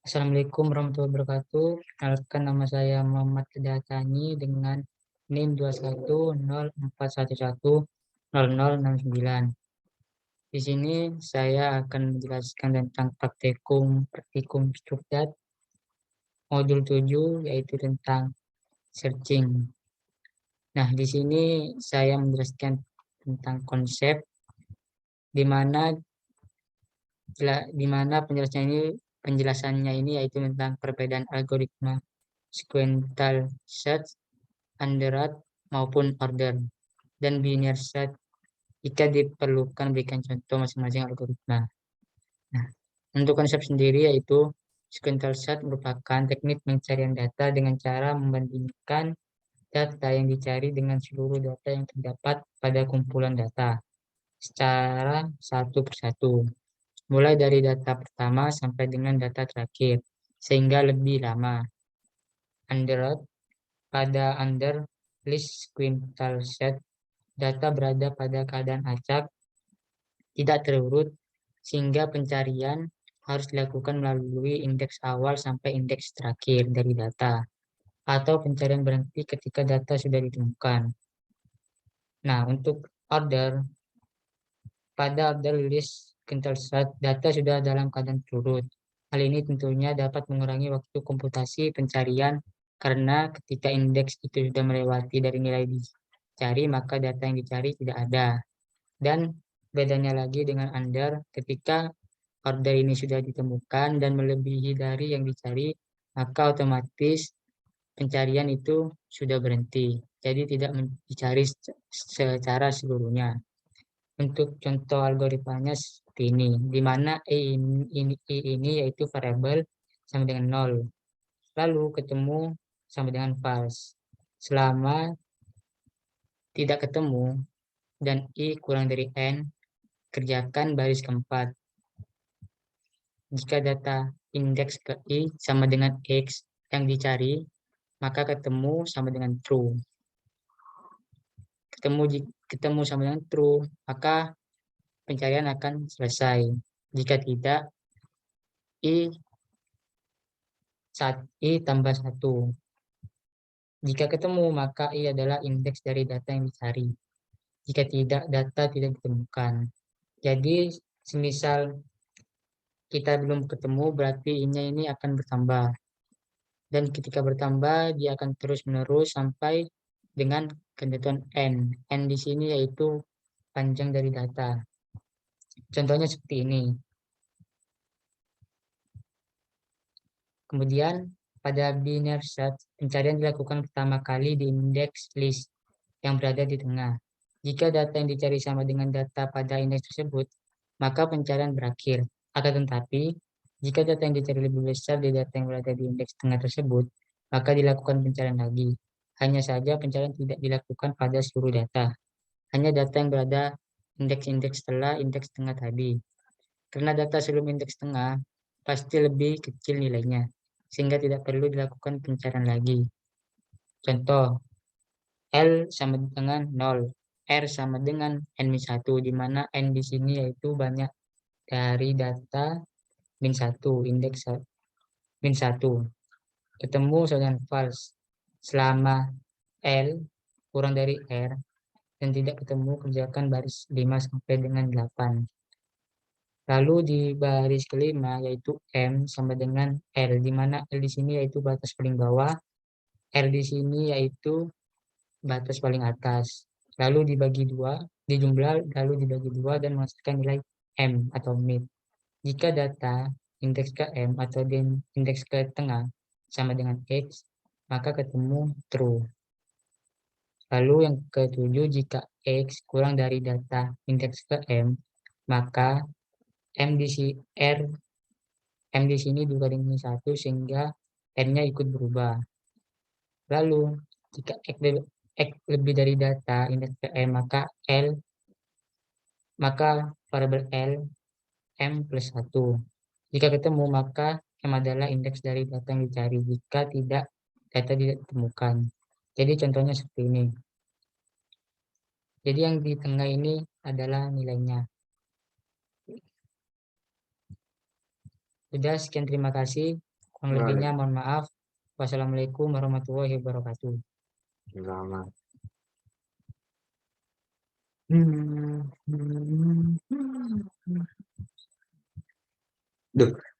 Assalamualaikum warahmatullahi wabarakatuh. Perkenalkan, nama saya Muhammad Kedatani dengan NIM 2104110069. Di sini saya akan menjelaskan tentang praktikum Strukdat modul 7, yaitu tentang searching. Nah, di sini saya menjelaskan tentang konsep di mana penjelasannya ini yaitu tentang perbedaan algoritma sequential search, underroad maupun order, dan binary search jika diperlukan. Berikan contoh masing-masing algoritma. Nah, untuk konsep sendiri yaitu sequential search merupakan teknik pencarian data dengan cara membandingkan data yang dicari dengan seluruh data yang terdapat pada kumpulan data secara satu persatu, mulai dari data pertama sampai dengan data terakhir, sehingga lebih lama. Underroad, pada under list sequential search, data berada pada keadaan acak, tidak terurut, sehingga pencarian harus dilakukan melalui indeks awal sampai indeks terakhir dari data, atau pencarian berhenti ketika data sudah ditemukan. Nah, untuk order, pada order list sequential search, data sudah dalam keadaan terurut. Hal ini tentunya dapat mengurangi waktu komputasi pencarian karena ketika indeks itu sudah melewati dari nilai dicari, maka data yang dicari tidak ada. Dan bedanya lagi dengan under, ketika order ini sudah ditemukan dan melebihi dari yang dicari, maka otomatis pencarian itu sudah berhenti. Jadi tidak dicari secara seluruhnya. Untuk contoh algoritmanya seperti ini, di mana I ini yaitu variabel sama dengan 0, lalu ketemu sama dengan false. Selama tidak ketemu dan I kurang dari N, kerjakan baris keempat. Jika data indeks ke I sama dengan X yang dicari, maka ketemu sama dengan true. Ketemu sama dengan true, maka pencarian akan selesai. Jika tidak, I tambah 1. Jika ketemu, maka I adalah indeks dari data yang dicari. Jika tidak, data tidak ditemukan. Jadi, semisal kita belum ketemu, berarti I-nya ini akan bertambah. Dan ketika bertambah, dia akan terus-menerus sampai dengan ketentuan N. N di sini yaitu panjang dari data. Contohnya seperti ini. Kemudian, pada binary search, pencarian dilakukan pertama kali di indeks list yang berada di tengah. Jika data yang dicari sama dengan data pada indeks tersebut, maka pencarian berakhir. Akan tetapi, jika data yang dicari lebih besar dari data yang berada di indeks tengah tersebut, maka dilakukan pencarian lagi. Hanya saja pencarian tidak dilakukan pada seluruh data. Hanya data yang berada indeks-indeks setelah indeks tengah tadi. Karena data sebelum indeks tengah pasti lebih kecil nilainya, sehingga tidak perlu dilakukan pencarian lagi. Contoh, L sama dengan 0, R sama dengan N-1, di mana N di sini yaitu banyak dari data min-1, indeks min-1. Ketemu dengan false. Selama L kurang dari R dan tidak ketemu, kerjakan baris 5 sampai dengan 8. Lalu di baris kelima yaitu M sama dengan L, di mana L di sini yaitu batas paling bawah, R di sini yaitu batas paling atas. Lalu dibagi dua, dijumlah lalu dibagi dua dan menghasilkan nilai M atau mid. Jika data indeks ke M atau indeks ke tengah sama dengan X, maka ketemu true. Lalu yang ketujuh, jika X kurang dari data indeks ke M, maka M di sini juga dengan 1 sehingga N-nya ikut berubah. Lalu jika X lebih dari data indeks ke M, maka variabel L M plus 1. Jika ketemu, maka M adalah indeks dari data yang dicari. Jika tidak, data tidak ditemukan. Jadi contohnya seperti ini. Jadi yang di tengah ini adalah nilainya. Sudah, sekian, terima kasih. Kurang lebihnya mohon maaf. Wassalamualaikum warahmatullahi wabarakatuh. Sama. Duh,